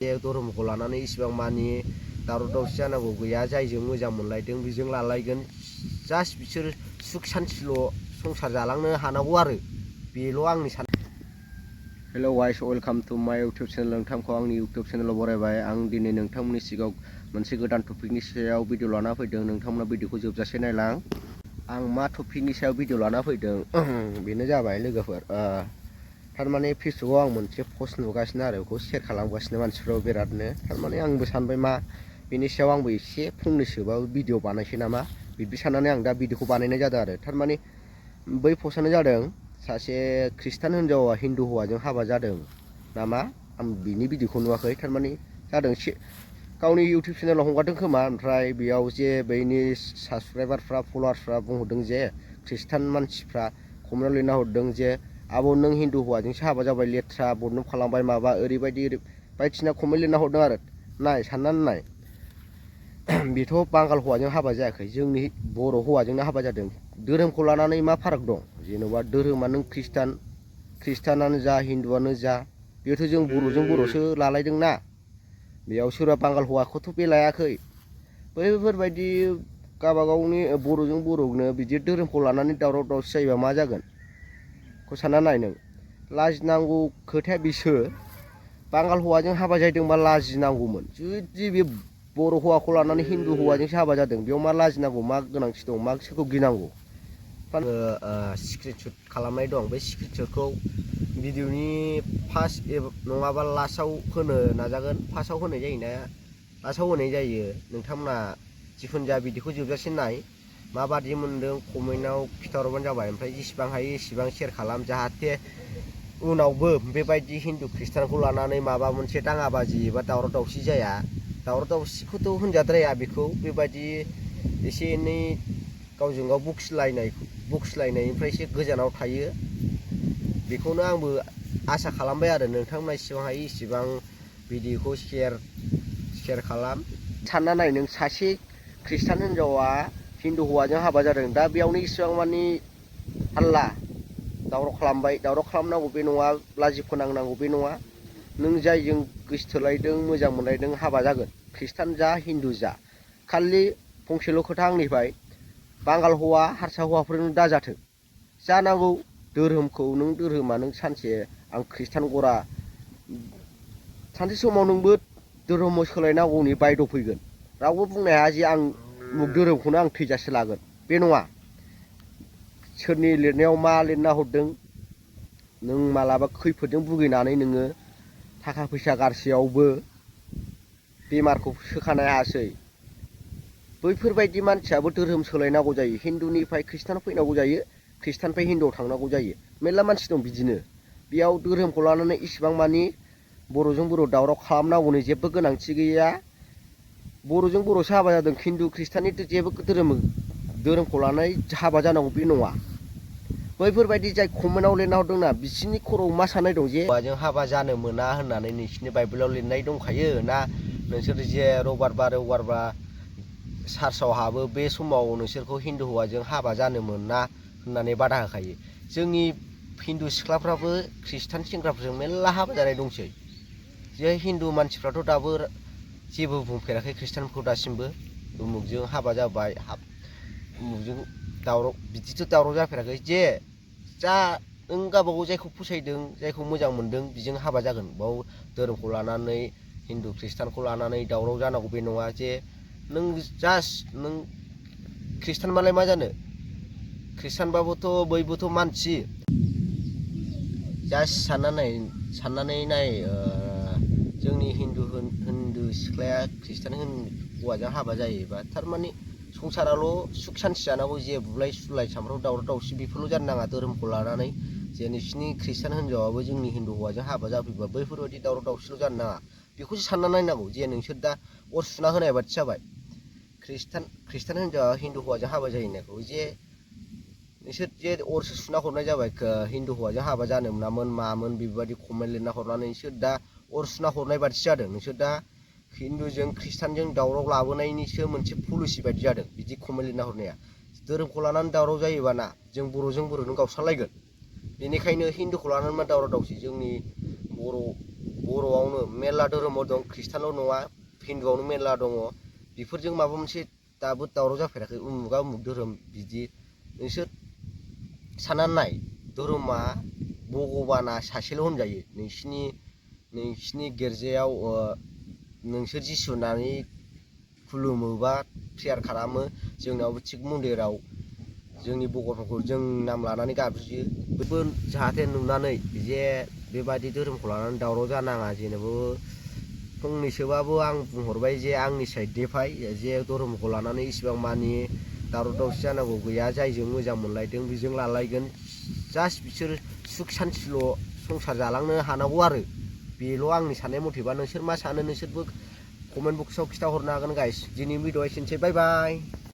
धोरोमखौ लानानै इसिबां मानि दावराव दावसि जानांगौ गैया। जायजों मोजां मोनलायदों बेजों लालायगोन। जास्ट बिसोर सुख सान्थिल' संसार जालांनो हानांगौ आरो बेल' आंनि हेल' गाइस, वेलकाम टु माय इउटुब चेनेल। नोंथांखौ आंनि इउटुब चेनेलाव बरायबाय। आं दिनै नोंथांमोननि सिगाङाव मोनसे गोदान टपिकनि सायाव भिडिअ लाना फैदों। नोंथांमोना भिडिअखौ जोबजासे नायलां। आं मा टपिकनि सायाव भिडिअ लाना फैदों बेनो जाबाय लोगोफोर, थारमाने फेसबुकआव आं मोनसे पस्ट नुगासिनो आरो बेखौ शेयार खालामगासिनो मानसिफ्राबो बिरादनो। थारमाने आंबो सानबाय मा बेनि सायाव आंबो एसे फंनैसोबाबो भिडिअ बानायसै नामा, बिदि साननानै आं दा भिडिअखौ बानायनाय जादों आरो। थारमाने बै पस्टआनो जादों सासे ख्रिस्टान हिन्जावा हिन्दु हौवाजों हाबा जादों नामा। आं बिनि भिडिअखौ नुवाखै, थारमाने जादों गावनि इउटुब चेनेलाव हगारदों खोमा। ओमफ्राय बेयाव जे बैनि साबसक्राइबारफ्रा फल'वार्सफ्रा बुंहरदों जे ख्रिस्टान मानसिफ्रा कमेन्टआव लिरना हरदों जे आब' नों हिन्दु हौवाजोंसो हाबा जाबाय, लेथ्रा बदनाम खालामबाय माबा ओरैबायदि बायदिसिना कमेन्ट लिरना हरदों आरो। नाय साननानै नाय, बेथ' बांगाल हौवाजों हाबा जायाखै, जोंनि बर' हौवाजोंनो हाबा जादों। धोरोमखौ लानानै मा फाराग दं? जेन'बा धोरोमा नों ख्रिस्टानानो जा हिन्दुआनो जा, बेथ' जों बर'जों बर'सो लालायदोंना। बेयाव सोरबा बांगाल हौवाखौथ' बे लायाखै। बैफोरबायदि गावबागावनि बर'जों बर'नो बिदि धोरोमखौ लानानै दावराव दावसि जायोबा मा जागोन? खौ सानना नाय नों। लाजिनांगौ खोथाया बिसो बांगाल हौवाजों हाबा जादोंबा लाजिनांगौमोन। जुदि बे बर' हौवाखौ लानानै हिन्दु हौवाजोंसो हाबा जादों, बेयाव मा लाजिनांगौ, मा गोनांथि दं, मा सोरखौ गिनांगौ? स्क्रिनशट खालामनाय दं। बे स्क्रिनशटखौ भिडिअनि फार्स्ट नङाबा लास्टआव होनो नाजागोन। फार्स्टआव होनाय जायोना लास्टआव होनाय जायो, नोंथांमोना जिखुनु जा भिडिअखौ जोबजासे नाय। माबादि मोन्दों कमेन्टआव खिन्थाहरबानो जाबाय। ओमफ्राय जेसेबां हायो एसेबां शेयार खालाम, जाहाथे उनावबो बेबायदि हिन्दु ख्रिस्टानखौ लानानै माबा मोनसे दाङाबाजि एबा दावराव दावसि जाया। दावराव दावसिखौथ' होनजाद्राया, बेखौ बेबायदि एसे एनै गावजों गाव बखिलायनायनिफ्राय एसे गोजानाव थायो। बेखौनो आंबो आसा खालामबाय आरो। नोंथांमोना इसेबां हायो इसेबां भिडिअखौ शेयार खालाम। सानना नाय नों, सासे ख्रिस्टान हिन्जावा हिन्दु हौवाजों हाबा जादों, दा बेयावनो इसेबां मानि हाल्ला दावराव खालामबाय। दावराव खालामनांगौ बे नङा, लाजि फोनांनांगौ बे नङा। नों जायजों गोसो थोलायदों मोजां मोनलायदों हाबा जागोन, ख्रिस्टान जा हिन्दु जा। खालि फंसेल' खोथा आंनिफ्राय, बांगाल हौवा हारसा हौवाफोरजों दाजाथों। जानांगौ धोरोमखौ, नों धोरोमा नों सानसे आं ख्रिस्टान गरा, सानसे समाव नोंबो धोरोमाव सोलायनांगौनि बायद' फैगोन। रावबो बुंनो हाया जे आं उमुक धोरोमखौनो आं थैजासे लागोन, बे नङा। सोरनि लिरनायाव मा लिरना हरदों, नों मालाबा खैफोदजों भुगिनानै नोङो थाखा फैसा गारसेयावबो बेमारखौ सोखानो हायासै। बैफोरबायदि मानसियाबो धोरोम सोलायनांगौ जायो। हिन्दुनिफ्राय ख्रिस्टानाव फैनांगौ जायो, ख्रिस्टाननिफ्राय हिन्दुआव थांनांगौ जायो। मेरला मानसि दं बिदिनो। बेयाव धोरोमखौ लानानै इसिबां मानि बर'जों बर' दावराव खालामनांगौनि जेबो गोनांथि गैया। बर'जों बर'सो हाबा जादों, हिन्दु ख्रिस्टाननिथ' जेबो धोरोमखौ लानानै हाबा जानांगौ बे नङा। बैफोरबायदि जाय कमेन्टआव लिरना हरदोंना, बिसोरनि खर'आव मा साननाय दं जे हौवाजों हाबा जानो मोना होननानै नोंसिनि बाइबेलाव लिरनाय दंखायो ना? नोंसोर जे रबारबा चार्चआव हाबो, बे समाव नोंसोरखौ हिन्दु हौवाजों हाबा जानो मोना होननानै बादा होखायो। जोंनि हिन्दु सिख्लाफ्राबो ख्रिस्टान सेंग्राफोरजों मेरला हाबा जानाय दंसै। जे हिन्दु मानसिफ्राथ' दाबो जेबो बुंफेराखै ख्रिस्टानफोरखौ दासिमबो। उमुकजों हाबा जाबाय, उमुकजों दावराव, बिदिथ' दावराव जाफेराखै। जे जा नों गावबागाव जायखौ फसायदों, जायखौ मोजां मोनदों बेजों हाबा जागोन। बाव धोरोमखौ लानानै हिन्दु ख्रिस्टानखौ लानानै दावराव जानांगौ बे नङा। जे नों जास्ट नों ख्रिस्टानबालाय मा जानो, ख्रिस्टानबाबोथ' बयबोथ' मानसि। जास्ट साननानै नाय, जोंनि हिन्दु सिख्लाया ख्रिस्टान हौवाजों हाबा जायोबा, थारमाने संसाराल' सुख सान्थि जानांगौ। जे बुलाय सुलाय सामफ्रामबो दावराव दावसि बेफोरल' जानो नाङा धोरोमखौ लानानै। जे नोंसिनि ख्रिस्टान हिन्जावाबो जोंनि हिन्दु हौवाजों हाबा जाफैबा बैफोरबायदि दावराव दावसिल' जानो नाङा। बेखौसो सानना नायनांगौ। जे नोंसोर दा अर सुना होनाय बादि जाबाय। ख्रिस्टान हिन्जावा हिन्दु हौवाजों हाबा जाहैनायखौ जे नोंसोर जे अरसो सुना हरनाय जाबाय। हिन्दु हौवाजों हाबा जानो मोनामोन मामोन बेबायदि कमेन्ट लिरना हरनानै नोंसोर दा अर सुना हरनाय बादि जादों। नोंसोर दा हिन्दुजों ख्रिस्टानजों दावराव लाबोनायनिसो मोनसे पलिसि बायदि जादों बिदि कमेन्ट लिरना हरनाया। धोरोमखौ लानानै दावराव जायोबा ना, जों बर'जों बर'जों गावस्रालायगोन। बेनिखायनो हिन्दुखौ लानानै मा दावराव दावसि, जोंनि बर'आवनो मेरला धोरोमाव दं, खृष्टानाव नङा, हिन्दुआवनो मेरला दङ। बेफोरजों माबा मोनसे दाबो दावराव जाफेराखै, उमुगा उमुग धोरोम बिदि। नोंसोर साननानै नाय, धोरोमा भगबाना सासेल' होनजायो। नोंसिनि गिर्जायाव नोंसोर जिसु होननानै खुलुमोबा प्रेयार खालामो, जोंनावबो थिग मन्दिराव जोंनि भगबानखौ जों नाम लानानै गाबज्रियो। बेबो जाहाथे नुनानै जे बेबादि धोरोमखौ लानानै दावराव जानाङा, जेनेबा फंनैसोबाबो आं बुंहरबाय जे आंनि साइडनिफ्राय जे धोरोमखौ लानानै इसिबां मानि दावराव दावसि जानांगौ गैया। जायजों मोजां मोनलायदों बेजों लालायगोन, जास्ट बिसोर सुख सान्थिल' संसार जालांनो हानांगौ आरो, बेल' आंनि साननाय मथेबा। नोंसोर मा सानो नोंसोरबो कमेन्ट बक्सआव खिन्थाहरनो हागोन गाइस। दिनैनि भिडिअ'आ एसेनोसै, बाय बाय।